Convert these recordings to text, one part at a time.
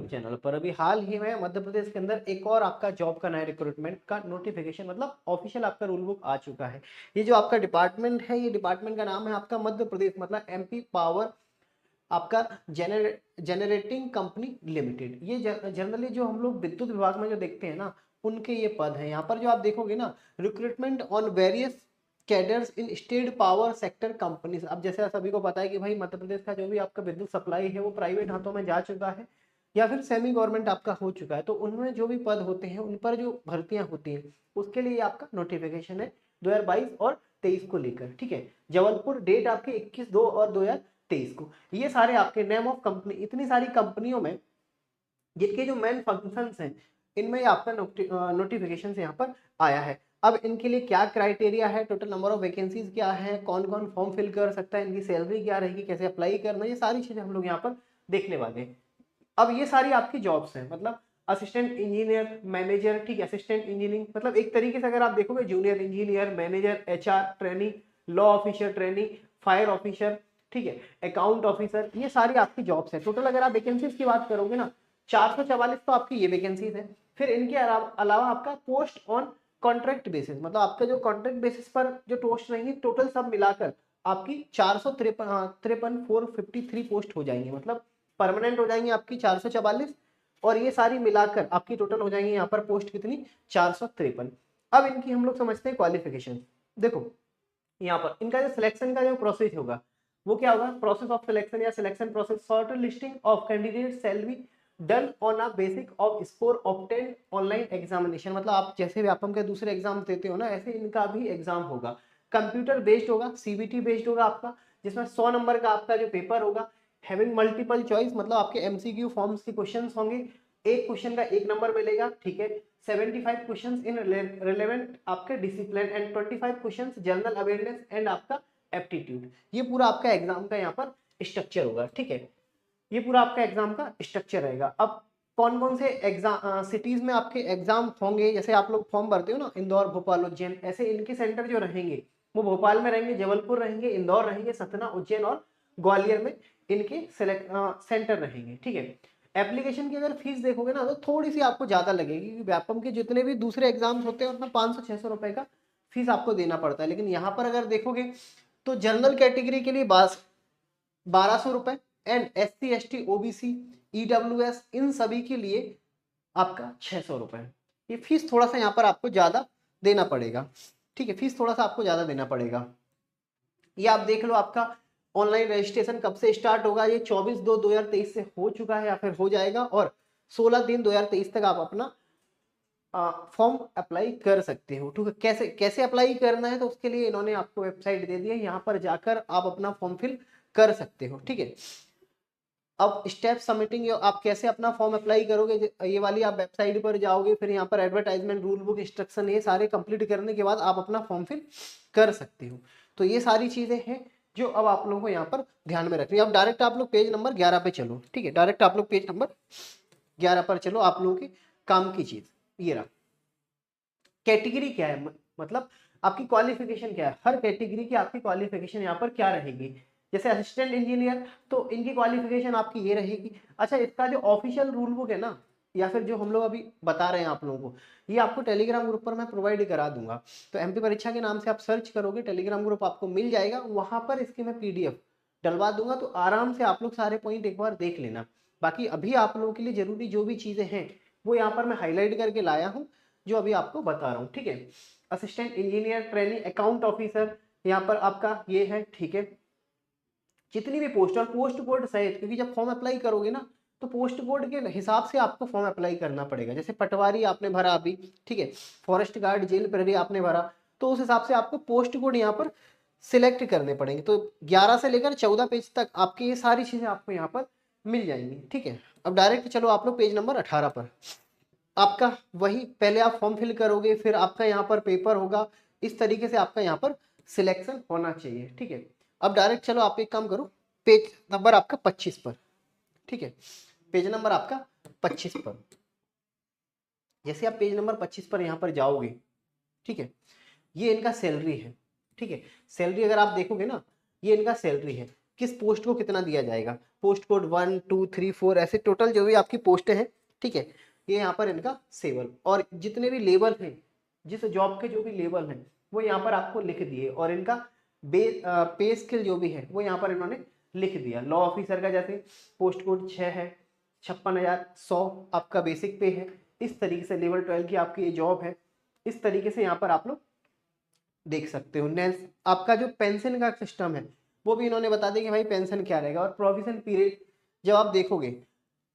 Channel पर अभी हाल ही में मध्य प्रदेश के अंदर एक और आपका जॉब का नया रिक्रूटमेंट का नोटिफिकेशन मतलब ऑफिशियल आपका रूल बुक आ चुका है। ये जो आपका डिपार्टमेंट है, ये डिपार्टमेंट का नाम है आपका मध्य प्रदेश मतलब एमपी पावर आपका जनरेटिंग कंपनी लिमिटेड। ये जनरली जो हम लोग विद्युत विभाग में जो देखते हैं ना, उनके ये पद हैं। यहाँ पर जो आप देखोगे ना, recruitment on various cadres in state power sector companies. अब जैसे सभी को पता है कि भाई मध्य प्रदेश का जो भी आपका विद्युत सप्लाई है वो प्राइवेट हाथों में जा चुका है या फिर सेमी गवर्नमेंट आपका हो चुका है, तो उनमें जो भी पद होते हैं उन पर जो भर्तियां होती हैं उसके लिए आपका नोटिफिकेशन है 2022 और 23 को लेकर। ठीक है, जबलपुर, डेट आपके 21/2 और 2023 को। ये सारे आपके नेम ऑफ कंपनी, इतनी सारी कंपनियों में जिनके जो मेन फंक्शंस हैं इनमें आपका नोटिफिकेशन यहाँ पर आया है। अब इनके लिए क्या क्राइटेरिया है, टोटल नंबर ऑफ वैकेंसीज क्या है, कौन कौन फॉर्म फिल कर सकता है, इनकी सैलरी क्या रहेगी, कैसे अप्लाई करना, ये सारी चीजें हम लोग यहाँ पर देखने वाले हैं। अब ये सारी आपकी जॉब्स हैं, मतलब असिस्टेंट इंजीनियर, मैनेजर, ठीक है, असिस्टेंट इंजीनियरिंग मतलब एक तरीके से अगर आप देखोगे junior engineer, manager, HR trainee, law officer trainee, fire officer, ठीक है, अकाउंट ऑफिसर, ये सारी आपकी जॉब्स है। टोटल अगर आप वैकेंसीज की बात करोगे ना, 444 तो आपकी ये वैकेंसीज है। फिर इनके अलावा आपका पोस्ट ऑन कॉन्ट्रैक्ट बेसिस, मतलब आपका जो कॉन्ट्रैक्ट बेसिस पर जो पोस्ट रहेंगी टोटल सब मिलाकर आपकी 453 पोस्ट हो जाएंगी, मतलब परमानेंट हो जाएंगी आपकी 444 और ये सारी मिलाकर आपकी टोटल हो जाएंगी यहाँ पर पोस्ट कितनी, 453। अब इनकी हम लोग समझते हैं क्वालिफिकेशन। देखो यहाँ पर इनका जो सिलेक्शन का जो प्रोसेस होगा वो क्या होगा, प्रोसेस ऑफ सिलेक्शन या selection process, short listing of candidate shall be done on a basic off score obtained online examination. मतलब आप जैसे व्यापम के दूसरे एग्जाम देते हो ना, ऐसे इनका भी एग्जाम होगा, कंप्यूटर बेस्ड होगा, सीबीटी बेस्ड होगा आपका, जिसमें 100 नंबर का आपका जो पेपर होगा, हैविंग मल्टीपल चॉइस, मतलब आपके एमसीक्यू फॉर्म्स के क्वेश्चंस होंगे, एक क्वेश्चन का 1 नंबर मिलेगा, ठीक है, 75 क्वेश्चंस इन रिलेवेंट आपके discipline and 25 questions general awareness and आपका एप्टीट्यूड। ये पूरा आपका एग्जाम का यहाँ पर स्ट्रक्चर होगा। ठीक है, ये पूरा आपका एग्जाम का स्ट्रक्चर रहेगा। अब कौन कौन से एग्जाम सिटीज में आपके एग्जाम होंगे, जैसे आप लोग फॉर्म भरते हो ना, इंदौर, भोपाल, उज्जैन, ऐसे इनके सेंटर जो रहेंगे वो भोपाल में रहेंगे, जबलपुर रहेंगे, इंदौर रहेंगे, सतना, उज्जैन और ग्वालियर में इनके सेंटर रहेंगे। ठीक है, एप्लीकेशन की अगर फीस देखोगे ना तो थोड़ी सी आपको ज्यादा लगेगी, क्योंकि व्यापम के जितने भी दूसरे एग्जाम्स होते हैं उसमें 500-600 रुपए का फीस आपको देना पड़ता है, लेकिन यहाँ पर अगर देखोगे तो जनरल कैटेगरी के लिए 1200 रुपए and SC ST OBC EWS इन सभी के लिए आपका 600 रुपए। ये फीस थोड़ा सा यहाँ पर आपको ज्यादा देना पड़ेगा। ठीक है, फीस थोड़ा सा आपको ज्यादा देना पड़ेगा। ये आप देख लो आपका ऑनलाइन रजिस्ट्रेशन कब से स्टार्ट होगा, ये 24/2/2023 से हो चुका है या फिर हो जाएगा, और 16/3/2023 तक आप अपना फॉर्म अप्लाई कर सकते हो। ठीक है, कैसे कैसे अप्लाई करना है तो उसके लिए इन्होंने आपको वेबसाइट दे दी है, यहाँ पर जाकर आप अपना फॉर्म फिल कर सकते हो। ठीक है, अब स्टेप सबमिटिंग, आप कैसे अपना फॉर्म अप्लाई करोगे, ये वाली आप वेबसाइट पर जाओगे, फिर यहाँ पर एडवर्टाइजमेंट, रूल बुक, इंस्ट्रक्शन, ये सारे कंप्लीट करने के बाद आप अपना फॉर्म फिल कर सकते हो। तो ये सारी चीजें हैं जो अब आप लोगों को यहाँ पर ध्यान में रखनी है। अब डायरेक्ट आप लोग पेज नंबर 11 पे चलो। ठीक है, डायरेक्ट आप लोग पेज नंबर 11 पर चलो। आप लोगों के काम की चीज ये रहा, कैटेगरी क्या है, मतलब आपकी क्वालिफिकेशन क्या है, हर कैटेगरी की आपकी क्वालिफिकेशन यहाँ पर क्या रहेगी। जैसे असिस्टेंट इंजीनियर तो इनकी क्वालिफिकेशन आपकी ये रहेगी। अच्छा, इसका जो ऑफिशियल रूल बुक है ना, या फिर जो हम लोग अभी बता रहे हैं आप लोगों को, ये आपको टेलीग्राम ग्रुप पर मैं प्रोवाइड करा दूंगा। तो एमपी परीक्षा के नाम से आप सर्च करोगे, टेलीग्राम ग्रुप आपको मिल जाएगा, वहां पर इसकी मैं पीडीएफ डलवा दूंगा, तो आराम से आप लोग सारे पॉइंट एक बार देख लेना। बाकी अभी आप लोगों के लिए जरूरी जो भी चीजें हैं वो यहाँ पर मैं हाईलाइट करके लाया हूँ, जो अभी आपको बता रहा हूँ। ठीक है, assistant engineer training account officer यहाँ पर आपका ये है। ठीक है, जितनी भी पोस्ट और पोस्ट कोड सहित, क्योंकि जब फॉर्म अप्लाई करोगे ना तो पोस्ट कोड के हिसाब से आपको फॉर्म अप्लाई करना पड़ेगा। जैसे पटवारी आपने भरा अभी, ठीक है, फॉरेस्ट गार्ड, जेल प्रहरी आपने भरा, तो उस हिसाब से आपको पोस्ट कोड यहाँ पर सिलेक्ट करने पड़ेंगे। तो 11 से लेकर 14 पेज तक आपकी ये सारी चीजें आपको यहाँ पर मिल जाएंगी। ठीक है, अब डायरेक्ट चलो आप लोग पेज नंबर 18 पर। आपका वही, पहले आप फॉर्म फिल करोगे, फिर आपका यहाँ पर पेपर होगा, इस तरीके से आपका यहाँ पर सिलेक्शन होना चाहिए। ठीक है, अब डायरेक्ट चलो आप एक काम करो, पेज नंबर आपका 25 पर। ठीक है, पेज नंबर आपका 25 पर, जैसे आप पेज नंबर 25 पर यहाँ पर जाओगे, ठीक है, ये इनका सैलरी है। ठीक है, सैलरी अगर आप देखोगे ना, ये इनका सैलरी है। किस पोस्ट को कितना दिया जाएगा, पोस्ट कोड 1 2 3 4 ऐसे टोटल जो भी आपकी पोस्ट है, ठीक है, ये यहाँ पर इनका सेवल, और जितने भी लेवल हैं, जिस जॉब के जो भी लेवल हैं वो यहाँ पर आपको लिख दिए, और इनका पे स्केल जो भी है वो यहाँ पर इन्होंने लिख दिया। लॉ ऑफिसर का जैसे पोस्ट कोड 6 है, 56,100 आपका बेसिक पे है। इस तरीके से लेवल 12 की आपकी ये जॉब है। इस तरीके से यहाँ पर आप लोग देख सकते हो। नेक्स्ट आपका जो पेंशन का सिस्टम है वो भी इन्होंने बता दिया कि भाई पेंशन क्या रहेगा। और प्रोविजन पीरियड जब आप देखोगे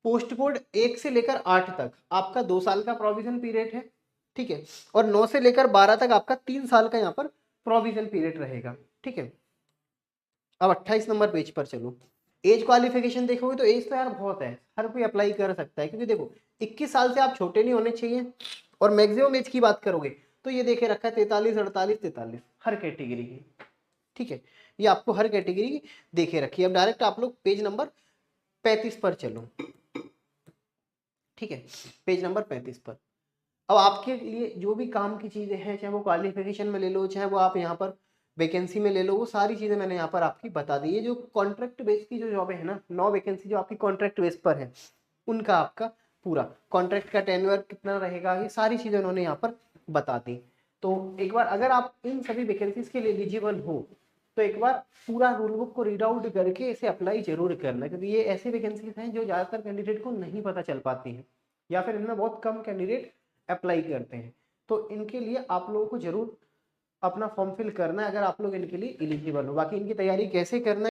पोस्ट कोड 1 से लेकर 8 तक आपका 2 साल का प्रोविजन पीरियड है, ठीक है, और 9 से लेकर 12 तक आपका 3 साल का यहाँ पर प्रोविजन पीरियड रहेगा, ठीक है। अब 28 नंबर पेज पर चलो। एज क्वालिफिकेशन देखोगे तो एज तो यार बहुत है, हर कोई अप्लाई कर सकता है, क्योंकि देखो 21 साल से आप छोटे नहीं होने चाहिए। और मैक्सिमम एज की बात करोगे तो ये देखे रखा है 43 48 43 हर कैटेगरी की, ठीक है, ये आपको हर कैटेगरी की देखे रखी है। अब डायरेक्ट आप लोग पेज नंबर 35 पर चलो, ठीक है, पेज नंबर 35 पर। अब आपके लिए जो भी काम की चीजें हैं, चाहे वो क्वालिफिकेशन में ले लो, चाहे वो आप यहाँ पर वैकेंसी में ले लो, वो सारी चीजें मैंने यहाँ पर आपकी बता दी है। जो कॉन्ट्रैक्ट बेस की जो जॉब है ना, 9 वैकेंसी जो आपकी कॉन्ट्रैक्ट बेस पर है, उनका आपका पूरा कॉन्ट्रैक्ट का टेन्योर कितना रहेगा, ये सारी चीजें उन्होंने यहाँ पर बता दी। तो एक बार अगर आप इन सभी वैकेंसीज के लिए एलिजिबल हो तो एक बार पूरा रूल बुक को रीड आउट करके इसे अप्लाई जरूर करना, क्योंकि ये ऐसे वैकेंसीज हैं जो ज़्यादातर कैंडिडेट को नहीं पता चल पाती हैं, या फिर इनमें बहुत कम कैंडिडेट अप्लाई करते हैं। तो इनके लिए आप लोगों को जरूर अपना फॉर्म फिल करना है अगर आप लोग इनके लिए एलिजिबल हो। बाकी इनकी तैयारी कैसे करना है